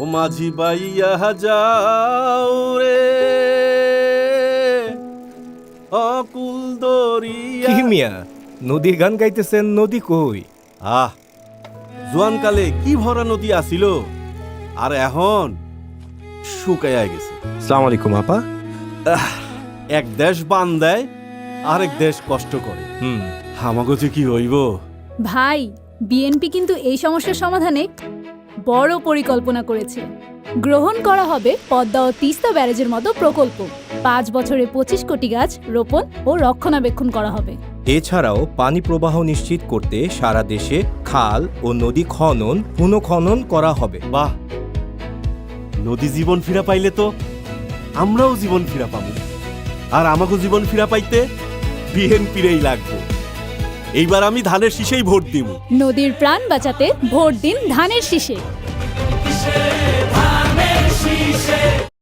ও মাঝি বাইয়া যাও রে অকুল দরিয়া। কি মিয়া নদীর গান গাইতেছেন? নদী কই? আহ, জোয়ানকালে কি ভরা নদী আসিল, আর এখন শুকাইয়া গেছে। সালাম আলাইকুম আপা। এক দেশ বান দেয়, আরেক দেশ কষ্ট করে। আমাগো যে কি হইব। ভাই, বিএনপি কিন্তু এই সমস্যার সমাধানে বড় পরিকল্পনা করেছে। গ্রহণ করা হবে পদ্মা ও তিস্তা ব্যারেজের মতো প্রকল্প। 5 বছরে 25 কোটি গাছ রোপণ ও রক্ষণাবেক্ষণ করা হবে। এছাড়াও পানি প্রবাহ নিশ্চিত করতে সারা দেশে খাল ও নদী খনন পুনঃখনন করা হবে। বাহ, নদী জীবন ফিরা পাইলে তো আমরাও জীবন ফিরা পাবো। আর আমাকে জীবন ফিরা পাইতে বিএনপিরই লাগবে। এইবার আমি ধানের শীষেই ভোট দিব। নদীর প্রাণ বাঁচাতে ভোট দিন ধানের শীষে।